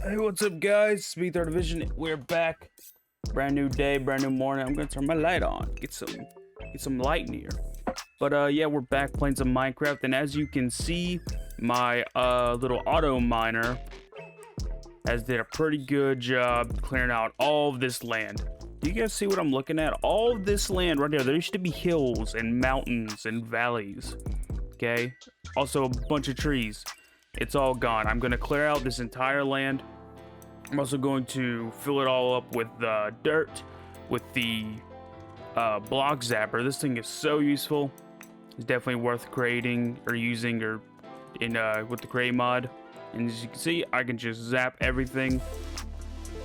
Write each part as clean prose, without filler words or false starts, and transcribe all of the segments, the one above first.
Hey, what's up, guys? It's me, Third Division. We're back. Brand new day, brand new morning. I'm gonna turn my light on. Get some light in here. But yeah, we're back playing some Minecraft, and as you can see, my little auto miner has did a pretty good job clearing out all of this land. Do you guys see what I'm looking at? All of this land right there. There used to be hills and mountains and valleys. Okay. Also a bunch of trees. It's all gone. I'm gonna clear out this entire land. I'm also going to fill it all up with dirt, with the block zapper. This thing is so useful. It's definitely worth creating or using or in with the create mod. And as you can see, I can just zap everything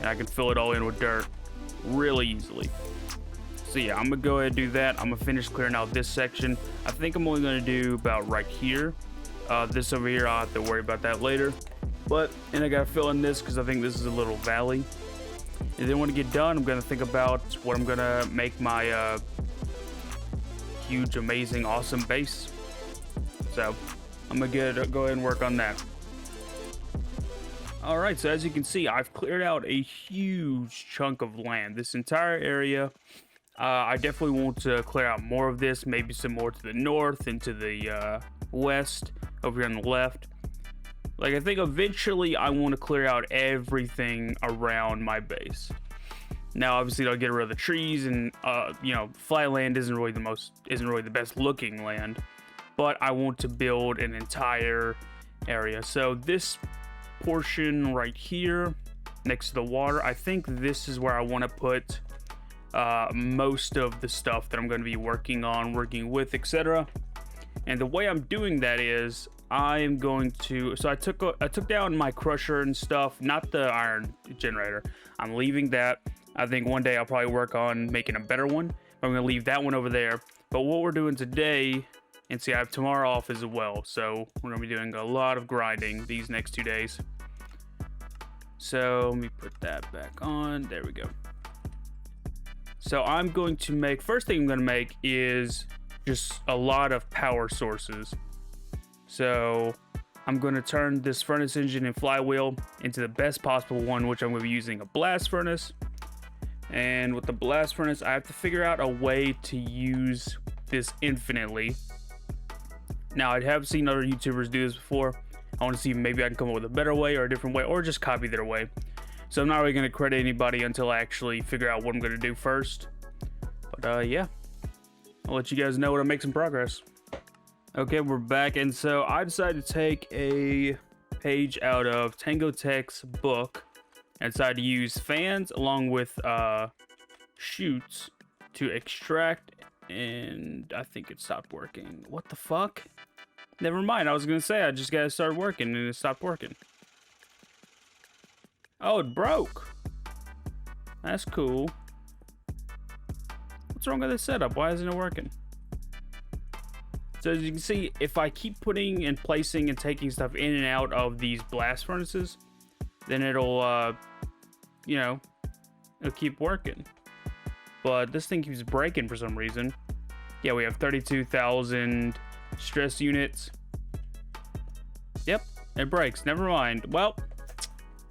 and I can fill it all in with dirt really easily. So yeah, I'm gonna go ahead and do that. I'm gonna finish clearing out this section. I think I'm only gonna do about right here. This over here, I'll have to worry about that later. And I gotta fill in this because I think this is a little valley. And then when I get done, I'm gonna think about what I'm gonna make my huge, amazing, awesome base. So I'm gonna go ahead and work on that. All right, so as you can see, I've cleared out a huge chunk of land. This entire area. I definitely want to clear out more of this, maybe some more to the north and to the west, over here on the left. Like, I think eventually I want to clear out everything around my base. Now, obviously, I'll get rid of the trees, and you know, flat land isn't really the best looking land, but I want to build an entire area. So this portion right here, next to the water, I think this is where I want to put most of the stuff that I'm going to be working with, etc. And the way I'm doing that is I am going to, so I took down my crusher and stuff, not the iron generator. I'm leaving that. I think one day I'll probably work on making a better one. I'm going to leave that one over there. But what we're doing today, and see, I have tomorrow off as well, so we're going to be doing a lot of grinding these next 2 days. So let me put that back on. There we go. So I'm going to make, first thing I'm going to make is just a lot of power sources. So I'm going to turn this furnace engine and flywheel into the best possible one, which I'm going to be using a blast furnace. And with the blast furnace, I have to figure out a way to use this infinitely. Now, I have seen other YouTubers do this before. I want to see if maybe I can come up with a better way or a different way, or just copy their way. So I'm not really going to credit anybody until I actually figure out what I'm going to do first. But yeah, I'll let you guys know when I make some progress. Okay, we're back, and so I decided to take a page out of Tango Tech's book and decided to use fans along with chutes to extract, and I think it stopped working. What the fuck? Never mind, I was gonna say I just gotta start working and it stopped working. Oh, it broke. That's cool. What's wrong with this setup? Why isn't it working? So as you can see, if I keep putting and placing and taking stuff in and out of these blast furnaces, then it'll, you know, it'll keep working. But this thing keeps breaking for some reason. Yeah, we have 32,000 stress units. Yep, it breaks. Never mind. Well,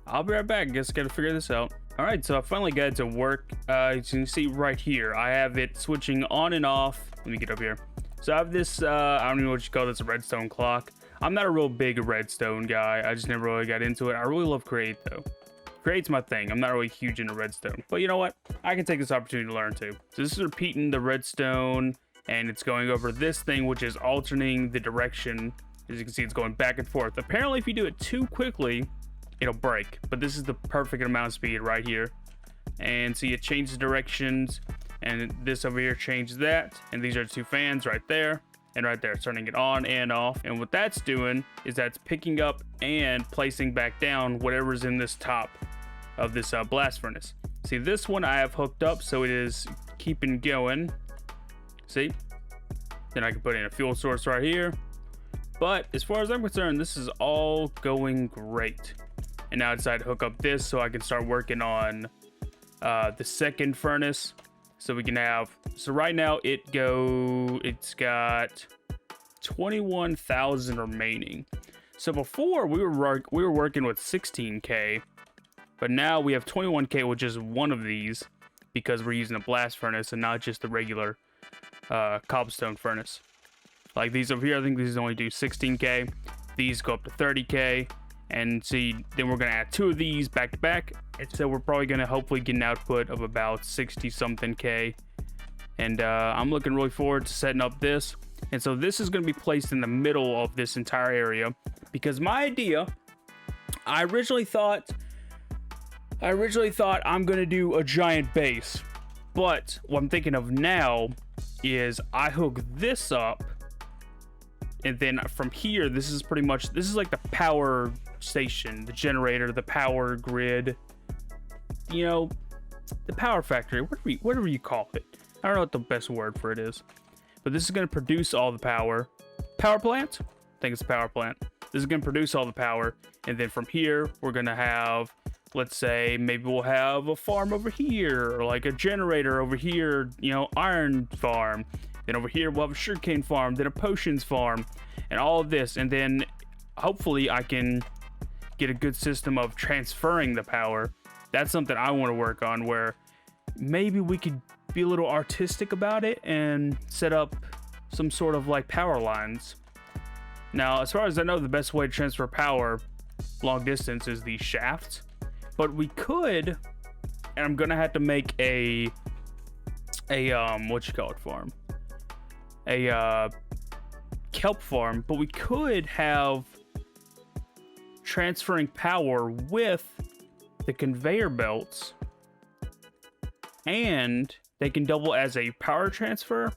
I'll be right back. Guess I gotta figure this out. All right, so I finally got it to work. As you can see right here, I have it switching on and off. Let me get up here. So I have this, I don't even know what you call this, a redstone clock. I'm not a real big redstone guy. I just never really got into it. I really love create though. Create's my thing. I'm not really huge into redstone. But you know what? I can take this opportunity to learn too. So this is repeating the redstone, and it's going over this thing, which is alternating the direction. As you can see, it's going back and forth. Apparently, if you do it too quickly, it'll break. But this is the perfect amount of speed right here. And see, it changes directions. And this over here changes that, and these are two fans right there and right there, turning it on and off. And what that's doing is that's picking up and placing back down whatever's in this top of this blast furnace. See, this one I have hooked up, so it is keeping going. See, then I can put in a fuel source right here. But as far as I'm concerned, this is all going great. And now I decided to hook up this so I can start working on the second furnace. So we can have, so right now it's got 21,000 remaining. So before we were working with 16K, But now we have 21k with just one of these because we're using a blast furnace and not just the regular cobblestone furnace. Like these over here, I think these only do 16k. These go up to 30k. And see, then we're going to add 2 of these back to back. And so we're probably going to hopefully get an output of about 60 something k. And I'm looking really forward to setting up this. And so this is going to be placed in the middle of this entire area. Because my idea, I originally thought I'm going to do a giant base. But what I'm thinking of now is I hook this up. And then from here, this is like the power station, the generator, the power grid, you know, the power factory, whatever you call it. I don't know what the best word for it is. But this is going to produce all the power. Power plant? I think it's a power plant. This is going to produce all the power. And then from here, we're going to have, let's say, maybe we'll have a farm over here, or like a generator over here, you know, iron farm. Then over here, we'll have a sugarcane farm, then a potions farm, and all of this. And then hopefully I can get a good system of transferring the power. That's something I want to work on, where maybe we could be a little artistic about it and set up some sort of like power lines. Now, as far as I know, the best way to transfer power long distance is these shafts. But we could, and I'm gonna have to make a what you call it farm, a kelp farm. But we could have transferring power with the conveyor belts, and they can double as a power transfer,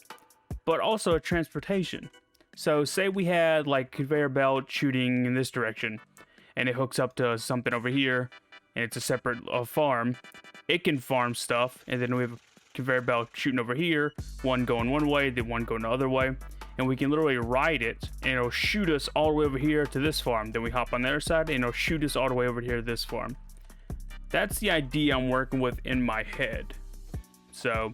but also a transportation. So say we had like conveyor belt shooting in this direction, and it hooks up to something over here, and it's a separate farm. It can farm stuff, and then we have a conveyor belt shooting over here, one going one way, then one going the other way, and we can literally ride it, and it'll shoot us all the way over here to this farm. Then we hop on the other side, and it'll shoot us all the way over here to this farm. That's the idea I'm working with in my head. So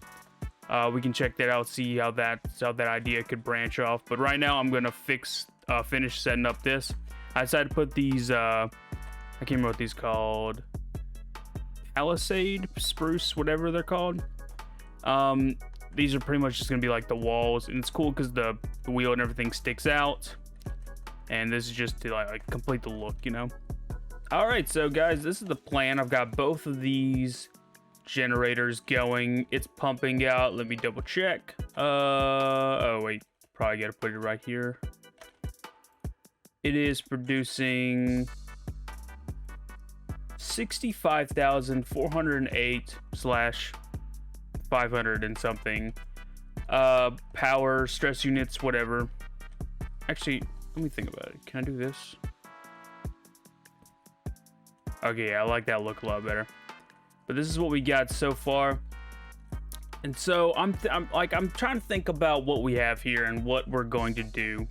we can check that out, see how that idea could branch off. But right now I'm gonna finish setting up this. I decided to put these I can't remember what these called, palisade, spruce, whatever they're called. These are pretty much just gonna be like the walls, and it's cool because the wheel and everything sticks out, and this is just to like complete the look, you know. All right, so guys, this is the plan. I've got both of these generators going. It's pumping out. Let me double check. Oh wait, probably gotta put it right here. It is producing 65,408/500 and something power stress units, whatever. Actually, let me think about it. Can I do this? Okay, yeah, I like that look a lot better. But this is what we got so far. And so I'm trying to think about what we have here and what we're going to do.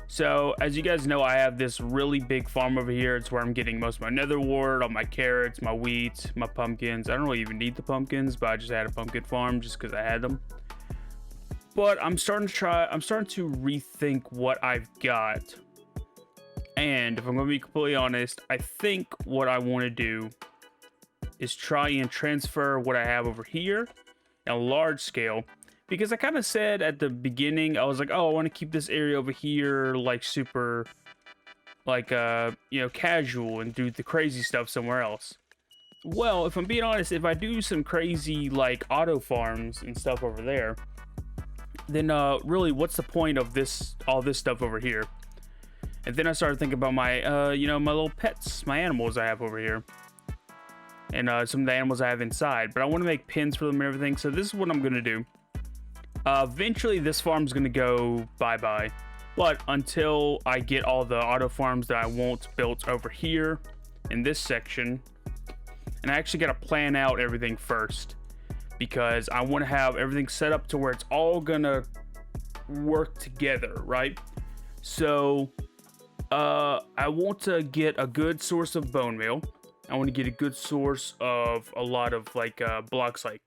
So as you guys know, I have this really big farm over here. It's where I'm getting most of my nether wart, all my carrots, my wheat, my pumpkins. I don't really even need the pumpkins, but I just had a pumpkin farm just because I had them. But I'm starting to rethink what I've got. And if I'm going to be completely honest, I think what I want to do is try and transfer what I have over here on a large scale. Because I kind of said at the beginning, I was like, oh, I want to keep this area over here like super, like, you know, casual, and do the crazy stuff somewhere else. Well, if I'm being honest, if I do some crazy like auto farms and stuff over there, then really, what's the point of all this stuff over here? And then I started thinking about my, you know, my little pets, my animals I have over here. And some of the animals I have inside. But I want to make pins for them and everything. So this is what I'm going to do. Eventually, this farm's going to go bye-bye. But until I get all the auto farms that I want built over here in this section. And I actually got to plan out everything first. Because I want to have everything set up to where it's all going to work together, right? So I want to get a good source of bone meal. I want to get a good source of a lot of like blocks like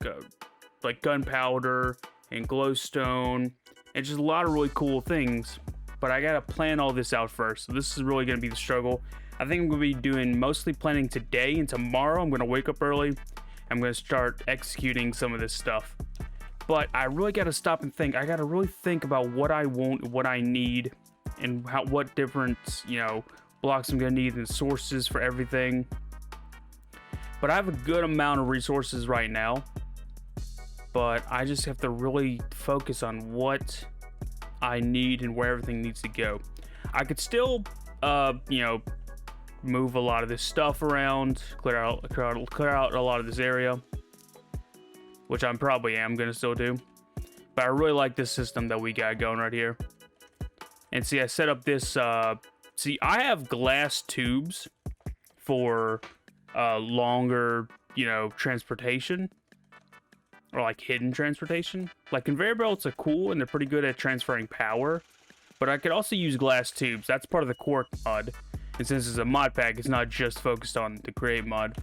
gunpowder and glowstone and just a lot of really cool things. But I gotta plan all this out first. So this is really gonna be the struggle. I think I'm going to be doing mostly planning today, and tomorrow I'm going to wake up early. I'm going to start executing some of this stuff. But I really got to stop and think. I got to really think about what I want, what I need, and what different, blocks I'm going to need and sources for everything. But I have a good amount of resources right now. But I just have to really focus on what I need and where everything needs to go. I could still, move a lot of this stuff around, clear out a lot of this area, which I probably am gonna still do. But I really like this system that we got going right here. And see, I set up this. See, I have glass tubes for longer, transportation, or like hidden transportation. Like conveyor belts are cool and they're pretty good at transferring power. But I could also use glass tubes. That's part of the core mod. And since it's a mod pack, it's not just focused on the create mod.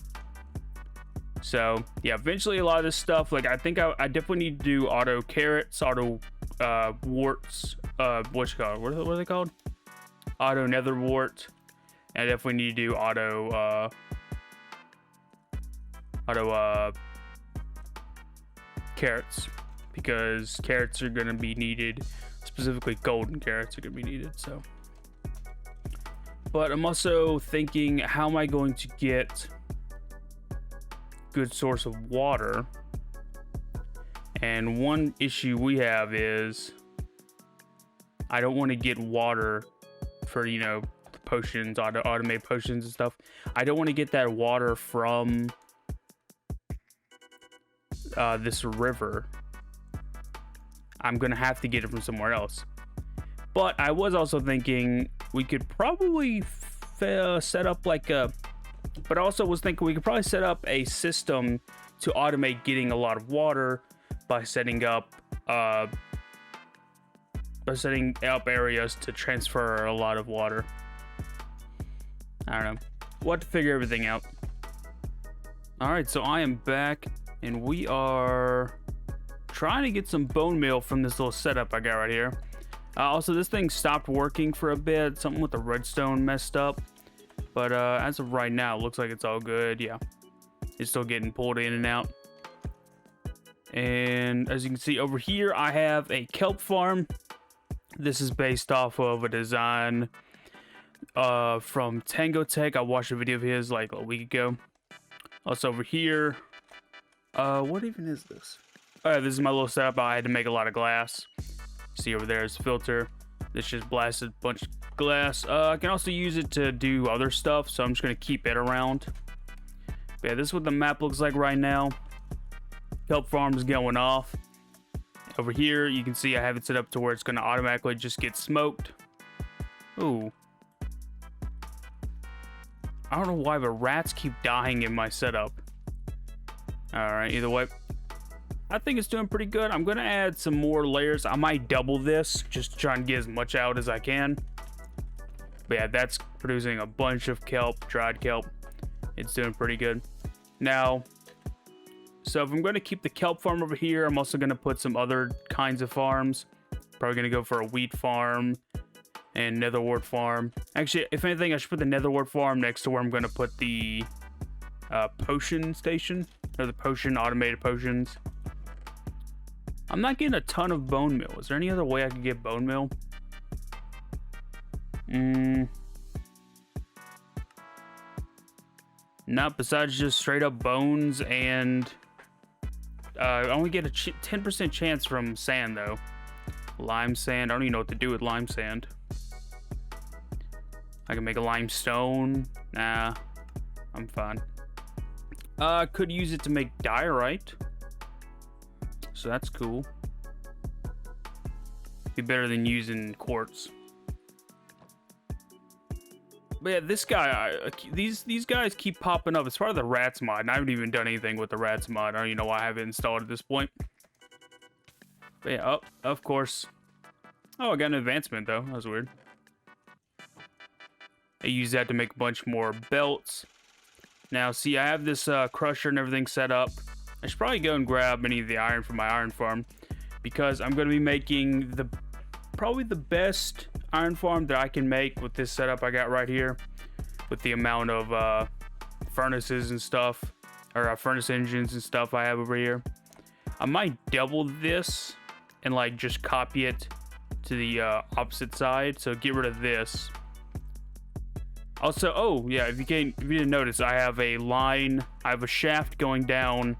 So, yeah, eventually a lot of this stuff, like I think I definitely need to do auto carrots, auto warts, what are they called? Auto nether wart. And I definitely need to do auto carrots. Because carrots are going to be needed. Specifically golden carrots are going to be needed, so. But I'm also thinking, how am I going to get good source of water? And one issue we have is I don't want to get water for, potions, automated potions and stuff. I don't want to get that water from this river. I'm going to have to get it from somewhere else. But I was also thinking we could probably set up like a... But I also was thinking we could probably set up a system to automate getting a lot of water by setting up areas to transfer a lot of water. I don't know. We'll have to figure everything out. Alright, so I am back, and we are trying to get some bone meal from this little setup I got right here. Also, this thing stopped working for a bit. Something with the redstone messed up. But as of right now, it looks like it's all good. Yeah, it's still getting pulled in and out. And as you can see over here, I have a kelp farm. This is based off of a design from Tango Tech. I watched a video of his like a week ago. Also over here, what even is this? This is my little setup. I had to make a lot of glass. See over there is a filter. This just blasted a bunch of glass. I can also use it to do other stuff, so I'm just gonna keep it around. But yeah, this is what the map looks like right now. Kelp farm is going off. Over here, you can see I have it set up to where it's gonna automatically just get smoked. Ooh. I don't know why, but rats keep dying in my setup. Alright, either way. I think it's doing pretty good. I'm going to add some more layers. I might double this just to try and get as much out as I can. But yeah, that's producing a bunch of kelp, dried kelp. It's doing pretty good. Now, so if I'm going to keep the kelp farm over here, I'm also going to put some other kinds of farms. Probably going to go for a wheat farm and nether wart farm. Actually, if anything, I should put the nether wart farm next to where I'm going to put the potion station. Or the automated potions. I'm not getting a ton of bone meal. Is there any other way I could get bone meal? Not besides just straight up bones and... I only get a 10% chance from sand, though. Lime sand. I don't even know what to do with lime sand. I can make a limestone. Nah. I'm fine. Could use it to make diorite. So that's cool. Be better than using quartz. But yeah, this guy, these guys keep popping up. It's part of the rats mod, and I haven't even done anything with the rats mod. I don't even know why I have it installed at this point. But yeah, oh, of course. Oh, I got an advancement though. That was weird. I use that to make a bunch more belts. Now, see, I have this crusher and everything set up. I should probably go and grab any of the iron from my iron farm, because I'm going to be making probably the best iron farm that I can make with this setup I got right here. with the amount of furnaces and stuff, or furnace engines and stuff I have over here. I might double this and like just copy it to the opposite side. So get rid of this. Also, oh yeah, if you didn't notice, I have a shaft going down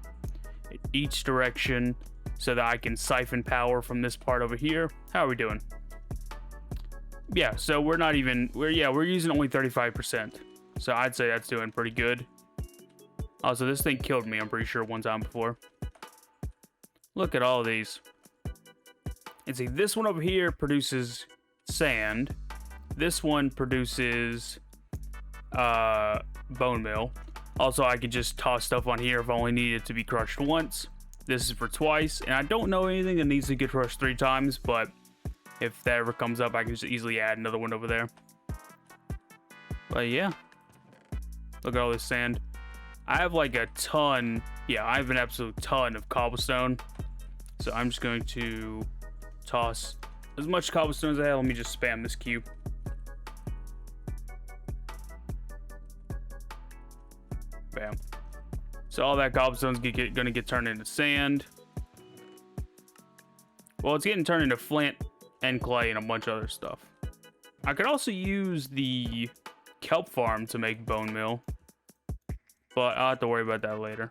each direction so that I can siphon power from this part over here. How are we doing? Yeah, so we're using only 35%. So I'd say that's doing pretty good. Also, this thing killed me, I'm pretty sure, one time before. Look at all of these. And see, this one over here produces sand. This one produces bone meal. Also, I could just toss stuff on here if I only need it to be crushed once. This is for twice, and I don't know anything that needs to get crushed 3 times, but if that ever comes up, I can just easily add another one over there. But yeah, look at all this sand. I have like a ton. Yeah, I have an absolute ton of cobblestone. So I'm just going to toss as much cobblestone as I have. Let me just spam this cube. Bam. So all that cobblestone's gonna get turned into sand. Well, it's getting turned into flint and clay and a bunch of other stuff. I could also use the kelp farm to make bone meal, but I'll have to worry about that later.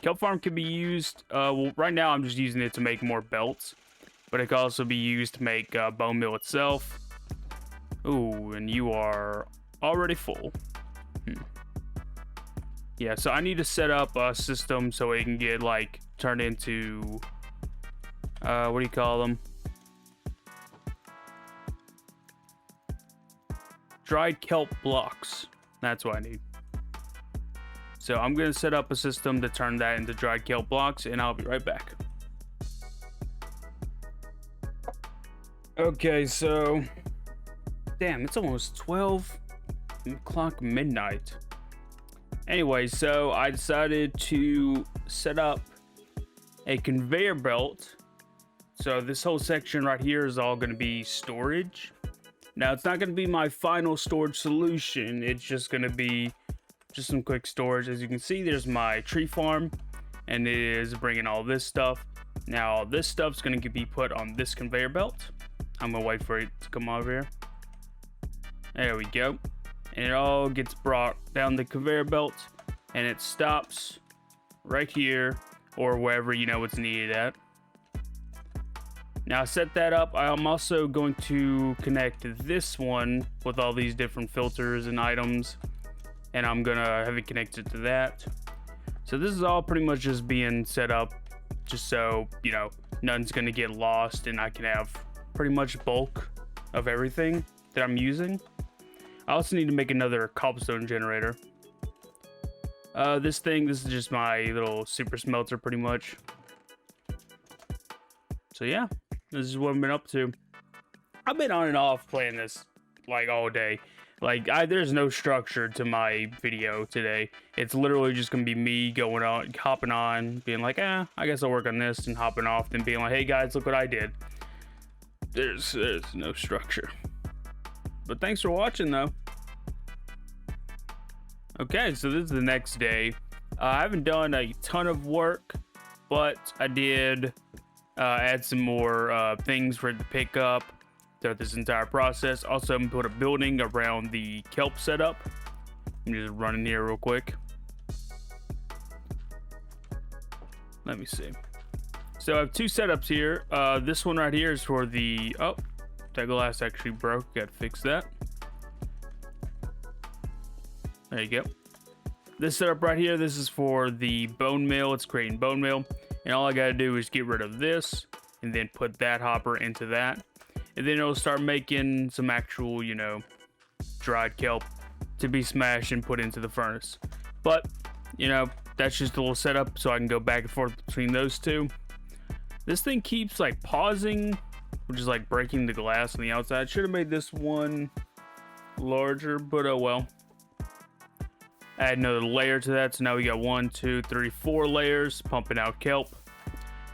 Kelp farm can be used, well, right now I'm just using it to make more belts, but it can also be used to make bone meal itself. Ooh, and you are already full. Yeah, so I need to set up a system so it can get, like, turned into, what do you call them? Dried kelp blocks. That's what I need. So I'm going to set up a system to turn that into dried kelp blocks, and I'll be right back. Okay, so damn, it's almost 12 o'clock midnight. Anyway, so I decided to set up a conveyor belt. So this whole section right here is all going to be storage. Now, it's not going to be my final storage solution. It's just going to be just some quick storage. As you can see, there's my tree farm, and it is bringing all this stuff. Now, this stuff's going to be put on this conveyor belt. I'm going to wait for it to come over here. There we go. And it all gets brought down the conveyor belt, and it stops right here or wherever you know it's needed at. Now, set that up. I'm also going to connect this one with all these different filters and items, and I'm gonna have it connected to that. So this is all pretty much just being set up just so, you know, nothing's gonna get lost, and I can have pretty much bulk of everything that I'm using. I also need to make another cobblestone generator. This is just my little super smelter pretty much. So yeah, this is what I've been up to. I've been on and off playing this like all day. Like, there's no structure to my video today. It's literally just gonna be me going on, hopping on, being like, I guess I'll work on this, and hopping off, then being like, hey guys, look what I did. There's no structure. But thanks for watching, though. Okay, so this is the next day. I haven't done a ton of work, but I did add some more things for it to pick up throughout this entire process. Also, I'm gonna put a building around the kelp setup. I'm just running here real quick. Let me see. So I have 2 setups here. This one right here is for the... Oh, that glass actually broke. Gotta fix that. There you go. This setup right here, this is for the bone meal. It's creating bone meal. And all I gotta do is get rid of this and then put that hopper into that. And then it'll start making some actual, you know, dried kelp to be smashed and put into the furnace. But, you know, that's just a little setup so I can go back and forth between those two. This thing keeps like pausing, which is like breaking the glass on the outside. Should have made this one larger, but oh well. Add another layer to that, so now we got 1, 2, 3, 4 layers pumping out kelp.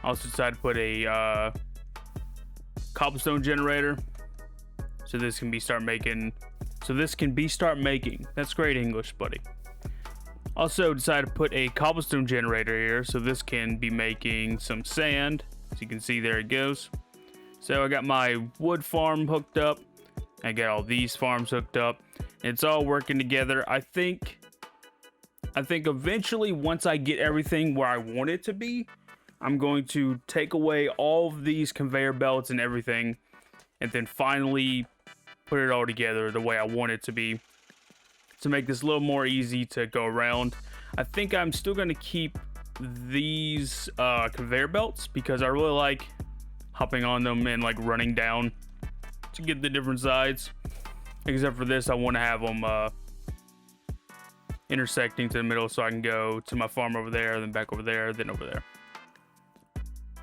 Also decided to put a cobblestone generator. So this can be start making. That's great English, buddy. Also decided to put a cobblestone generator here, so this can be making some sand. As you can see, there it goes. So I got my wood farm hooked up. I got all these farms hooked up. It's all working together. I think eventually, once I get everything where I want it to be, I'm going to take away all of these conveyor belts and everything, and then finally put it all together the way I want it to be, to make this a little more easy to go around. I think I'm still going to keep these conveyor belts because I really like hopping on them and like running down to get the different sides. Except for this, I want to have them intersecting to the middle so I can go to my farm over there, then back over there, then over there.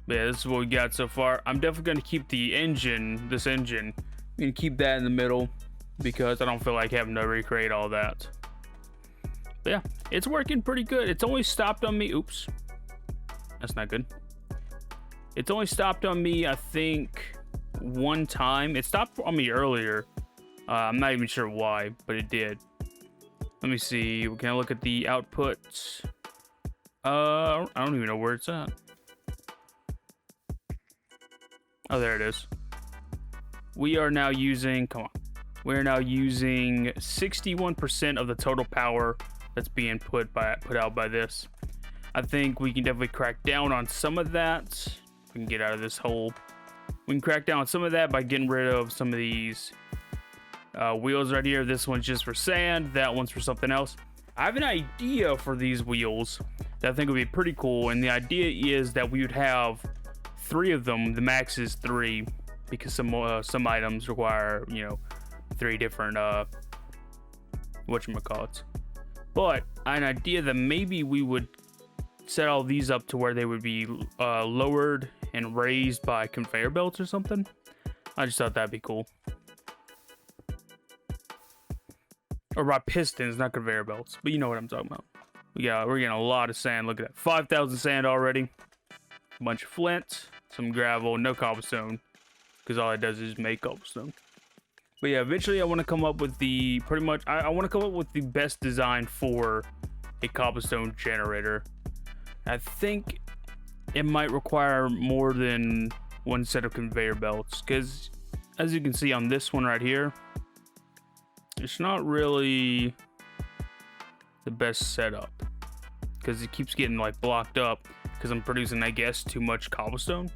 But yeah, this is what we got so far. I'm definitely going to keep the engine, this engine, and keep that in the middle because I don't feel like having to recreate all that. But yeah, it's working pretty good. It's only stopped on me. Oops. That's not good. It's only stopped on me, I think, one time. It stopped on me earlier. I'm not even sure why, but it did. Let me see. Can I look at the output? I don't even know where it's at. Oh, there it is. We are now using, come on. We're now using 61% of the total power that's being put out by this. I think we can definitely crack down on some of that. We can get out of this hole. We can crack down on some of that by getting rid of some of these wheels right here. This one's just for sand. That one's for something else. I have an idea for these wheels that I think would be pretty cool. And the idea is that we would have 3 of them. The max is 3 because some items require, 3 different whatchamacallits. But an idea that maybe we would set all these up to where they would be lowered and raised by conveyor belts or something. I just thought that'd be cool. Or by pistons, not conveyor belts, but you know what I'm talking about. We're getting a lot of sand. Look at that, 5,000 sand already. A bunch of flint, some gravel, no cobblestone, because all it does is make cobblestone. But yeah, eventually I want to come up with the I want to come up with the best design for a cobblestone generator. I think it might require more than one set of conveyor belts, because as you can see on this one right here, it's not really the best setup because it keeps getting like blocked up because I'm producing, I guess, too much cobblestone.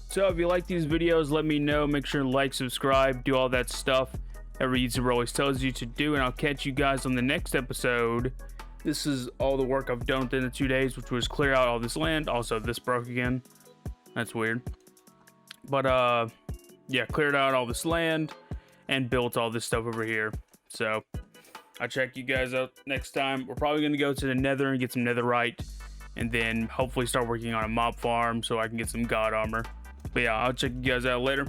So if you like these videos, let me know. Make sure to like, subscribe, do all that stuff every YouTuber always tells you to do, and I'll catch you guys on the next episode. This is all the work I've done within the 2 days, which was clear out all this land. Also, this broke again. That's weird. But yeah, cleared out all this land and built all this stuff over here. So I'll check you guys out next time. We're probably going to go to the nether and get some netherite, and then hopefully start working on a mob farm so I can get some god armor. But yeah, I'll check you guys out later.